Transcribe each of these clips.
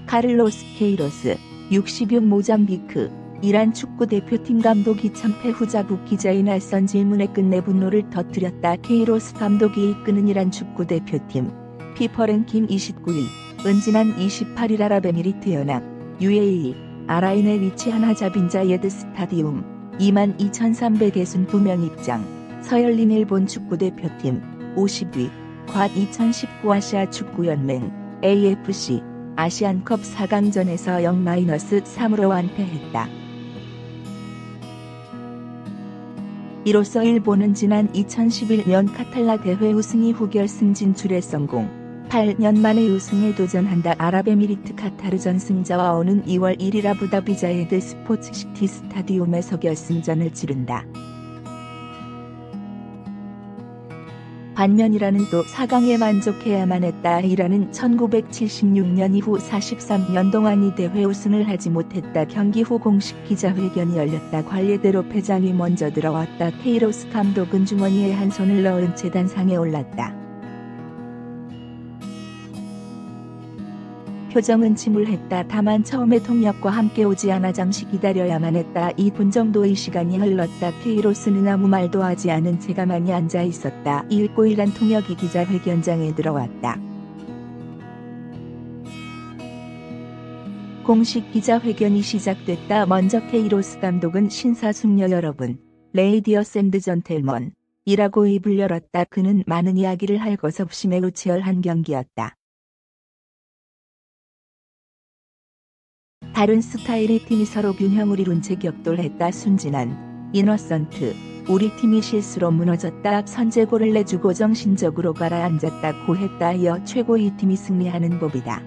카를로스 케이로스, 60육 모잠비크, 이란 축구대표팀 감독이 참패 후 자국 기자의 낯선 질문에 끝내 분노를 터뜨렸다. 케이로스 감독이 이끄는 이란 축구대표팀 피퍼랭킹 29위, 지난 28일 아랍에미리트 연합 UAE 아라인에 위치한 하자빈자예드 스타디움 22,362명 입장. 서열린 일본 축구대표팀 50위, 과 2019 아시아 축구연맹 AFC 아시안컵 4강전에서 0-3으로 완패했다. 이로써 일본은 지난 2011년 카탈라 대회 우승 이후 결승 진출에 성공. 8년 만에 우승에 도전한다. 아랍에미리트 카타르전 승자와 오는 2월 1일 아부다비 자예드 스포츠시티 스타디움에서 결승전을 치른다. 반면 이란은 또 4강에 만족해야만 했다. 이란은 1976년 이후 43년 동안 이 대회 우승을 하지 못했다. 경기 후 공식 기자회견이 열렸다. 관례대로 회장이 먼저 들어왔다. 케이로스 감독은 주머니에 한 손을 넣은 채 단상에 올랐다. 표정은 침울했다. 다만 처음에 통역과 함께 오지 않아 잠시 기다려야만 했다. 2분 정도의 시간이 흘렀다. 케이로스는 아무 말도 하지 않은 채 가만히 앉아 있었다. 읽고 이란 통역이 기자회견장에 들어왔다. 공식 기자회견이 시작됐다. 먼저 케이로스 감독은 신사숙녀 여러분, 레이디어스 앤드 전텔먼 이라고 입을 열었다. 그는 많은 이야기를 할 것 없이 매우 치열한 경기였다. 다른 스타일의 팀이 서로 균형을 이룬 채 격돌했다. 순진한, 이너선트, 우리 팀이 실수로 무너졌다. 선제골을 내주고 정신적으로 가라앉았다. 고했다. 이어 최고의 팀이 승리하는 법이다.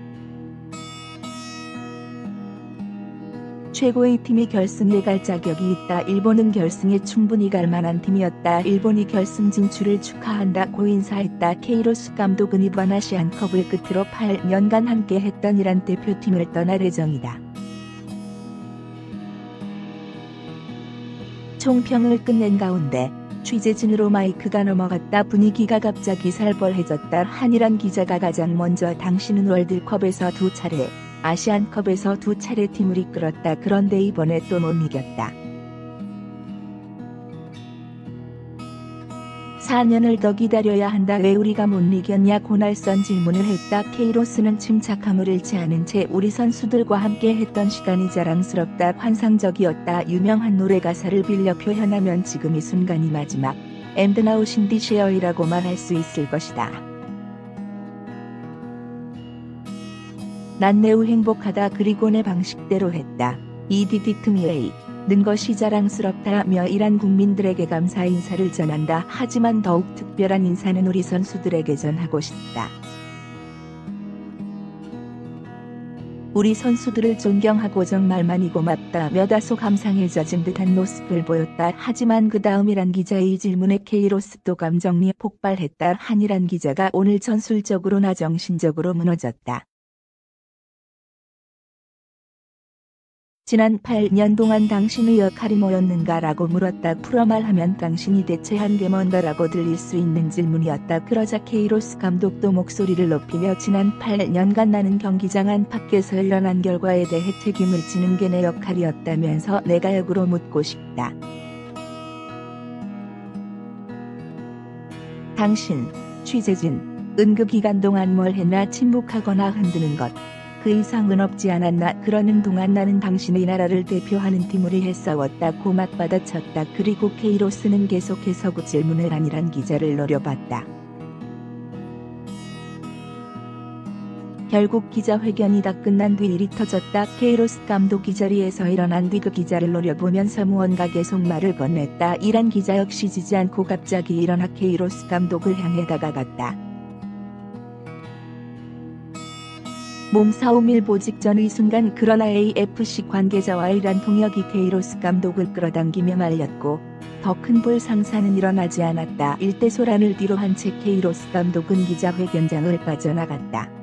최고의 팀이 결승에 갈 자격이 있다. 일본은 결승에 충분히 갈 만한 팀이었다. 일본이 결승 진출을 축하한다고 인사했다. 케이로스 감독은 이번 아시안컵을 끝으로 8년간 함께했던 이란 대표팀을 떠날 예정이다. 총평을 끝낸 가운데 취재진으로 마이크가 넘어갔다. 분위기가 갑자기 살벌해졌다. 한이란 기자가 가장 먼저 당신은 월드컵에서 2차례, 아시안컵에서 2차례 팀을 이끌었다. 그런데 이번에 또 못 이겼다. 4년을 더 기다려야 한다. 왜 우리가 못 이겼냐고 날선 질문을 했다. 케이로스는 침착함을 잃지 않은 채 우리 선수들과 함께 했던 시간이 자랑스럽다. 환상적이었다. 유명한 노래 가사를 빌려 표현하면 지금 이 순간이 마지막 And now this year이라고 말할 수 있을 것이다. 난 매우 행복하다. 그리고 내 방식대로 했다. 이 디디트미에이 는 것이 자랑스럽다며 이란 국민들에게 감사 인사를 전한다. 하지만 더욱 특별한 인사는 우리 선수들에게 전하고 싶다. 우리 선수들을 존경하고 정말 많이 고맙다며 다소 감상에 젖은 듯한 모습을 보였다. 하지만 그 다음 이란 기자의 질문에 케이로스 또 감정이 폭발했다. 한 이란 기자가 오늘 전술적으로나 정신적으로 무너졌다. 지난 8년 동안 당신의 역할이 뭐였는가라고 물었다. 풀어 말하면 당신이 대체 한 게 뭔가라고 들릴 수 있는 질문이었다. 그러자 케이로스 감독도 목소리를 높이며 지난 8년간 나는 경기장 안팎에서 일어난 결과에 대해 책임을 지는 게 내 역할이었다면서 내가 역으로 묻고 싶다. 당신, 취재진, 그 기간 동안 뭘 했나? 침묵하거나 흔드는 것. 그 이상은 없지 않았나? 그러는 동안 나는 당신의 나라를 대표하는 팀을 위해 싸웠다. 고막받아쳤다. 그리고 케이로스는 계속해서 그 질문을 한이란 기자를 노려봤다. 결국 기자회견이 다 끝난 뒤 일이 터졌다. 케이로스 감독 이 자리에서 일어난 뒤 그 기자를 노려보면서 무언가 계속 말을 건넸다. 이란 기자 역시 지지 않고 갑자기 일어나 케이로스 감독을 향해 다가갔다. 몸싸움 일보 직전의 순간 그러나 AFC 관계자와 이란 통역이 케이로스 감독을 끌어당기며 말렸고 더 큰 불상사는 일어나지 않았다. 일대 소란을 뒤로 한 채 케이로스 감독은 기자회견장을 빠져나갔다.